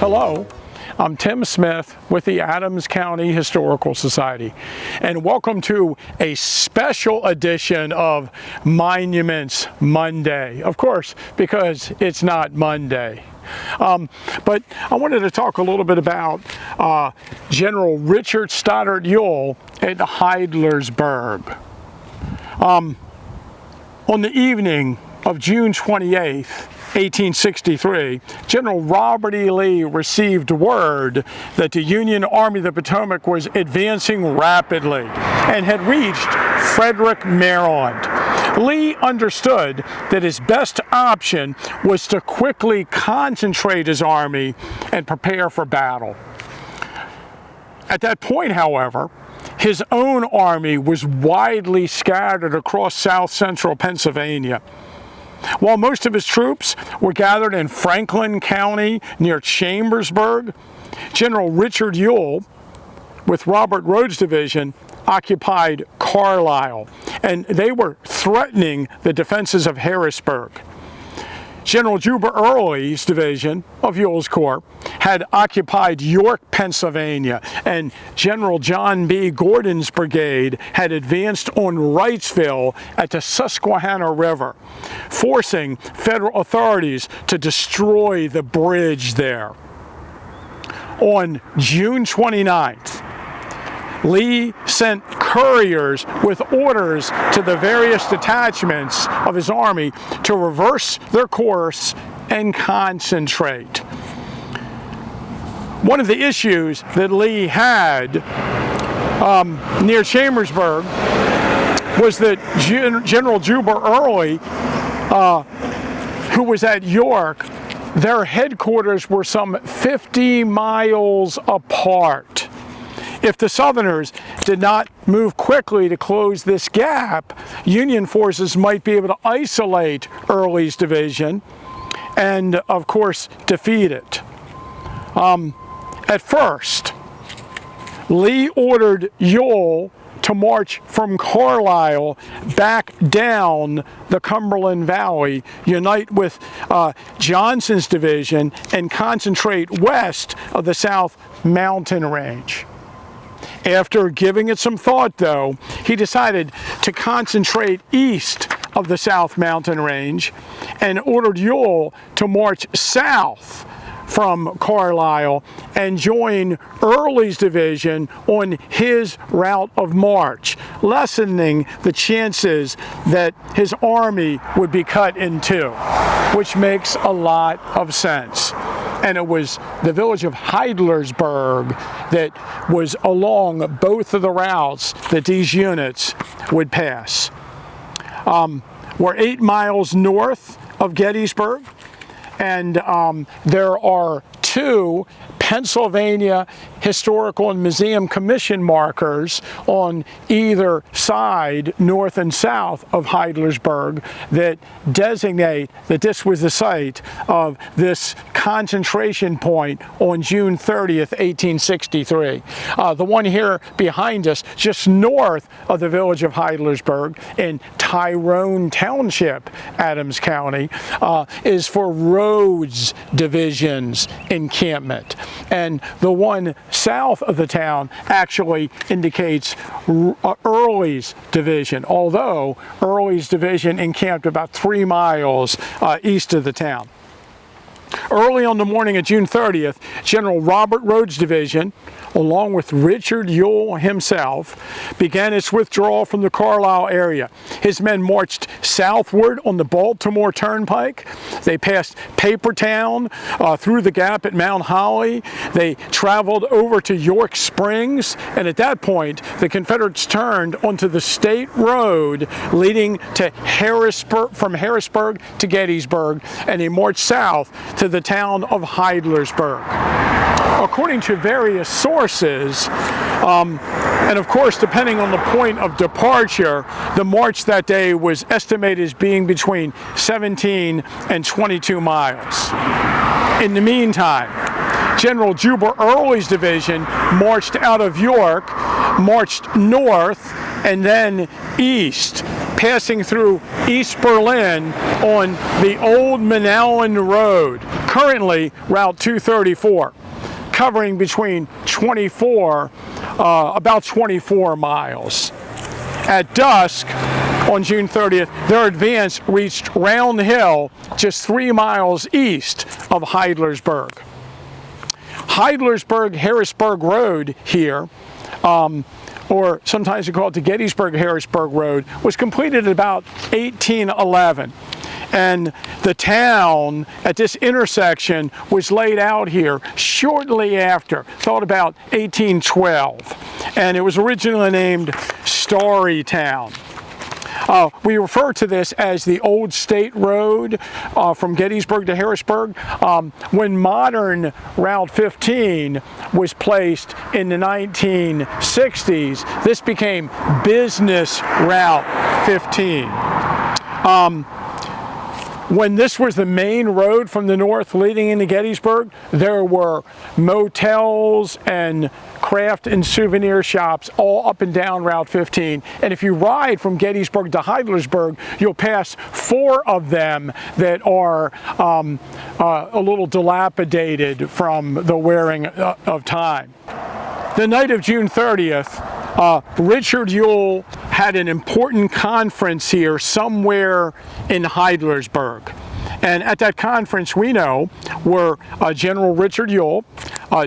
Hello, I'm Tim Smith with the Adams County Historical Society, and welcome to a special edition of Monuments Monday. Of course, because it's not Monday. But I wanted to talk a little bit about General Richard Stoddard Ewell at Heidlersburg. On the evening of June 28th, 1863, General Robert E. Lee received word that the Union Army of the Potomac was advancing rapidly and had reached Frederick, Maryland. Lee understood that his best option was to quickly concentrate his army and prepare for battle. At that point, however, his own army was widely scattered across south-central Pennsylvania. While most of his troops were gathered in Franklin County near Chambersburg, General Richard Ewell, with Robert Rodes's division, occupied Carlisle, and they were threatening the defenses of Harrisburg. General Juba Early's division of Ewell's Corps had occupied York, Pennsylvania, and General John B. Gordon's brigade had advanced on Wrightsville at the Susquehanna River, forcing federal authorities to destroy the bridge there. On June 29th, Lee sent couriers with orders to the various detachments of his army to reverse their course and concentrate. One of the issues that Lee had near Chambersburg was that General Juba Early, who was at York, their headquarters were some 50 miles apart. If the Southerners did not move quickly to close this gap, Union forces might be able to isolate Early's division and, of course, defeat it. At first, Lee ordered Ewell to march from Carlisle back down the Cumberland Valley, unite with Johnson's division, and concentrate west of the South Mountain Range. After giving it some thought, though, he decided to concentrate east of the South Mountain Range and ordered Ewell to march south from Carlisle and join Early's division on his route of march, lessening the chances that his army would be cut in two, which makes a lot of sense. And it was the village of Heidlersburg that was along both of the routes that these units would pass. We're 8 miles north of Gettysburg, and there are 2 Pennsylvania Historical and Museum Commission markers on either side, north and south of Heidlersburg, that designate that this was the site of this concentration point on June 30th, 1863. The one here behind us, just north of the village of Heidlersburg in Tyrone Township, Adams County, is for Rodes's division's encampment. And the one south of the town actually indicates Early's division, although Early's division encamped about 3 miles east of the town. Early on the morning of June 30th, General Robert Rodes's division, along with Richard Ewell himself, began its withdrawal from the Carlisle area. His men marched southward on the Baltimore Turnpike. They passed Papertown through the gap at Mount Holly. They traveled over to York Springs, and at that point, the Confederates turned onto the state road leading to Harrisburg, from Harrisburg to Gettysburg, and they marched south to the town of Heidlersburg. According to various sources, and of course depending on the point of departure, the march that day was estimated as being between 17 and 22 miles. In the meantime, General Juba Early's division marched out of York, marched north, and then east, passing through East Berlin on the Old Manalaun Road, currently Route 234, covering between about 24 miles. At dusk on June 30th, their advance reached Round Hill, just 3 miles east of Heidlersburg. Heidlersburg-Harrisburg Road here, or sometimes we call it the Gettysburg-Harrisburg Road, was completed at about 1811. And the town at this intersection was laid out here shortly after, thought about 1812. And it was originally named Storytown. We refer to this as the Old State Road from Gettysburg to Harrisburg. When modern Route 15 was placed in the 1960s, this became Business Route 15. When this was the main road from the north leading into Gettysburg, there were motels and craft and souvenir shops all up and down Route 15. And if you ride from Gettysburg to Heidlersburg, you'll pass 4 of them that are a little dilapidated from the wearing of time. The night of June 30th, Richard Ewell had an important conference here somewhere in Heidlersburg. And at that conference, we know, were General Richard Ewell,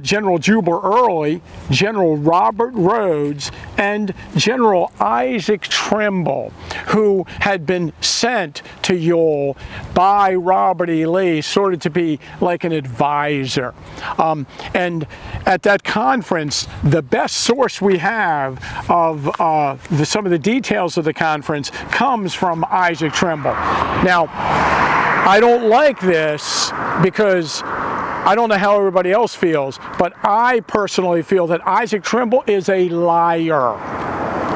General Jubal Early, General Robert Rhodes, and General Isaac Trimble, who had been sent to Ewell by Robert E. Lee, sort of to be like an advisor. And at that conference, the best source we have of some of the details of the conference comes from Isaac Trimble. Now, I don't like this because I don't know how everybody else feels, but I personally feel that Isaac Trimble is a liar.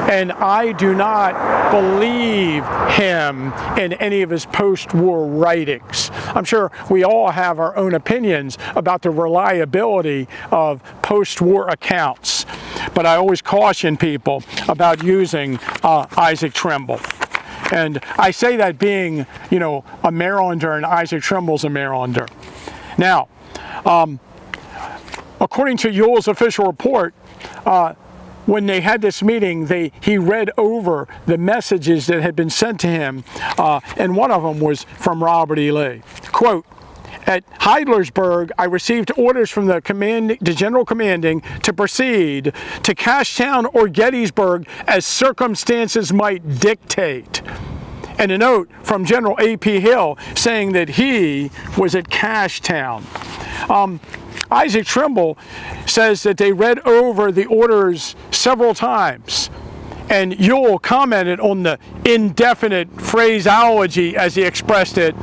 And I do not believe him in any of his post-war writings. I'm sure we all have our own opinions about the reliability of post-war accounts, but I always caution people about using Isaac Trimble. And I say that being, you know, a Marylander, and Isaac Trimble's a Marylander. Now, according to Ewell's official report, when they had this meeting, he read over the messages that had been sent to him, and one of them was from Robert E. Lee. Quote, "At Heidlersburg, I received orders from the General Commanding to proceed to Cashtown or Gettysburg as circumstances might dictate." And a note from General A.P. Hill saying that he was at Cashtown. Isaac Trimble says that they read over the orders several times, and Ewell commented on the indefinite phraseology, as he expressed it,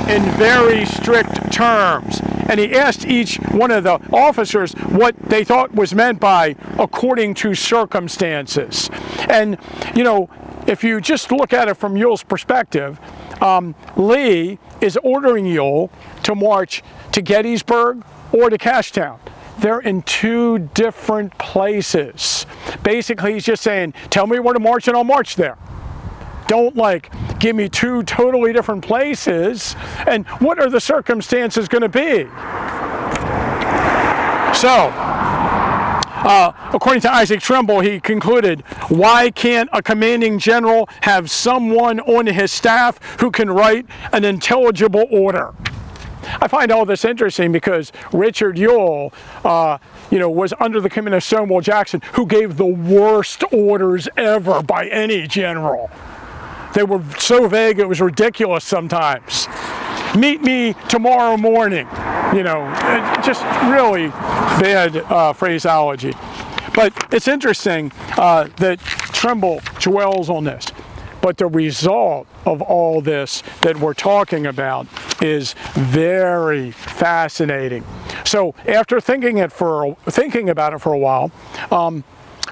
in very strict terms. And he asked each one of the officers what they thought was meant by according to circumstances. And, you know, if you just look at it from Ewell's perspective, Lee is ordering Ewell to march to Gettysburg or to Cashtown. They're in 2 different places. Basically, he's just saying, tell me where to march and I'll march there. Don't, like, give me 2 totally different places. And what are the circumstances going to be? So, according to Isaac Trimble, he concluded, why can't a commanding general have someone on his staff who can write an intelligible order? I find all this interesting because Richard Ewell, was under the command of Stonewall Jackson, who gave the worst orders ever by any general. They were so vague it was ridiculous sometimes. Meet me tomorrow morning. You know, just really bad phraseology. But it's interesting that Trimble dwells on this. But the result of all this that we're talking about is very fascinating. So after thinking about it for a while,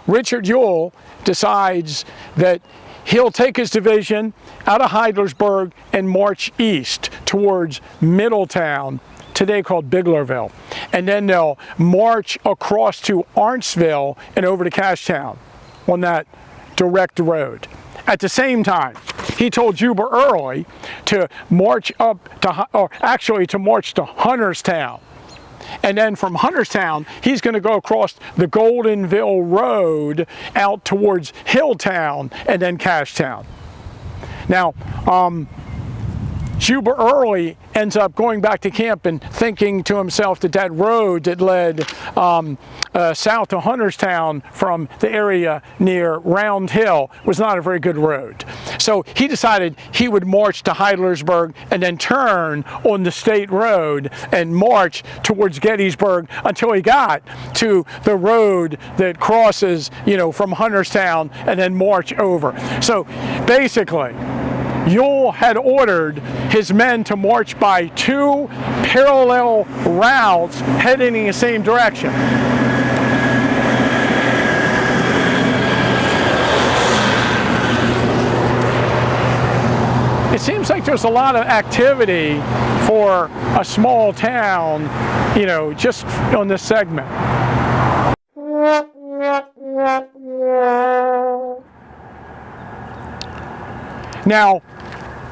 Richard Ewell decides that he'll take his division out of Heidlersburg and march east towards Middletown, today called Biglerville. And then they'll march across to Arntsville and over to Cashtown on that direct road. At the same time, he told Juba Early to march up to, or actually to march to Hunterstown. And then from Hunterstown, he's going to go across the Goldenville Road out towards Hilltown and then Cashtown. Now, Juba Early ends up going back to camp and thinking to himself that that road that led south to Hunterstown from the area near Round Hill was not a very good road. So he decided he would march to Heidlersburg and then turn on the state road and march towards Gettysburg until he got to the road that crosses, you know, from Hunterstown and then march over. So basically, Ewell had ordered his men to march by two parallel routes heading in the same direction. It seems like there's a lot of activity for a small town, you know, just on this segment. Now,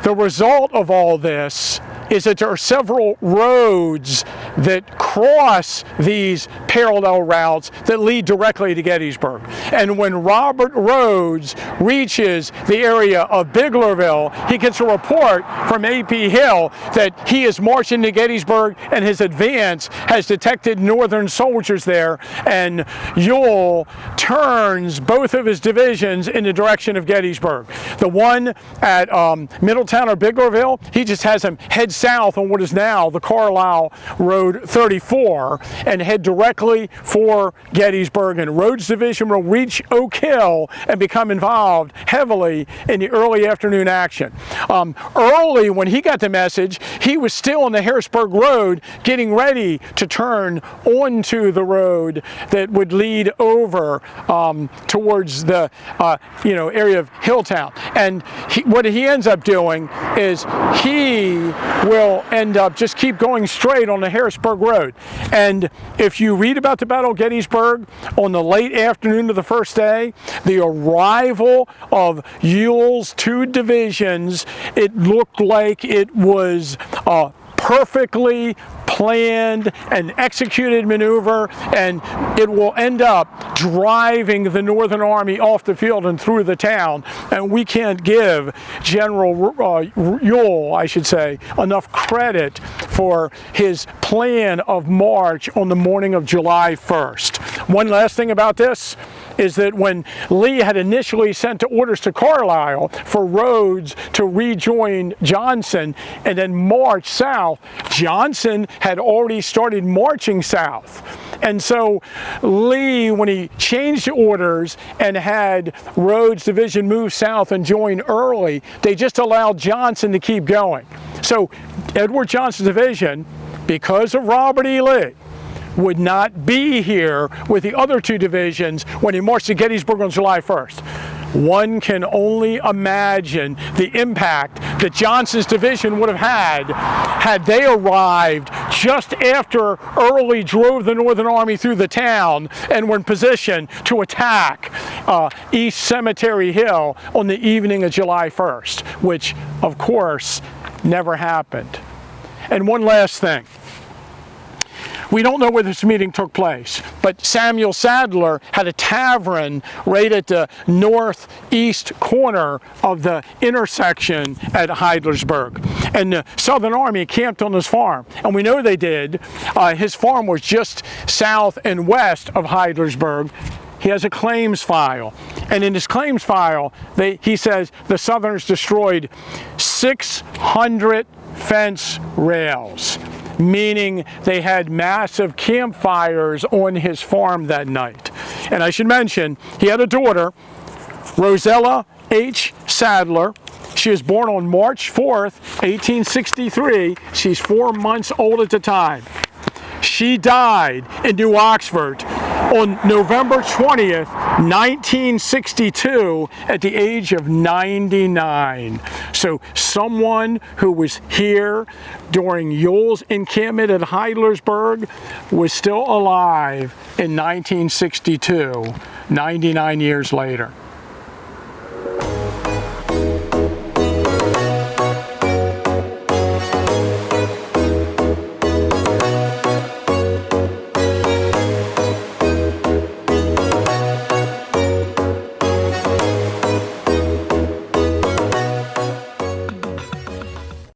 the result of all this is that there are several roads that cross these parallel routes that lead directly to Gettysburg. And when Robert Rhodes reaches the area of Biglerville, he gets a report from A.P. Hill that he is marching to Gettysburg and his advance has detected Northern soldiers there, and Ewell turns both of his divisions in the direction of Gettysburg. The one at Middletown or Biglerville, he just has them head south on what is now the Carlisle Road 34 and head directly for Gettysburg, and Rhodes' division will reach Oak Hill and become involved heavily in the early afternoon action. Early, when he got the message, he was still on the Harrisburg Road getting ready to turn onto the road that would lead over towards the area of Hilltown. And what he ends up doing is he will end up just keep going straight on the Harrisburg Road. And if you read about the Battle of Gettysburg on the late afternoon of the first day, the arrival of Ewell's two divisions, it looked like it was perfectly planned and executed maneuver, and it will end up driving the Northern Army off the field and through the town. And we can't give General Ewell, I should say, enough credit for his plan of march on the morning of July 1st. One last thing about this is that when Lee had initially sent orders to Carlisle for Rhodes to rejoin Johnson and then march south, Johnson had already started marching south. And so Lee, when he changed the orders and had Rhodes' division move south and join Early, they just allowed Johnson to keep going. So Edward Johnson's division, because of Robert E. Lee, would not be here with the other two divisions when he marched to Gettysburg on July 1st. One can only imagine the impact that Johnson's division would have had they arrived just after Early drove the Northern Army through the town and were in position to attack East Cemetery Hill on the evening of July 1st, which, of course, never happened. And one last thing. We don't know where this meeting took place, but Samuel Sadler had a tavern right at the northeast corner of the intersection at Heidlersburg. And the Southern Army camped on his farm, and we know they did. His farm was just south and west of Heidlersburg. He has a claims file, and in his claims file, he says the Southerners destroyed 600 fence rails, meaning they had massive campfires on his farm that night. And I should mention, he had a daughter, Rosella H. Sadler. She was born on March 4th, 1863. She's 4 months old at the time. She died in New Oxford on November 20th, 1962, at the age of 99. So someone who was here during Ewell's encampment at Heidlersburg was still alive in 1962, 99 years later.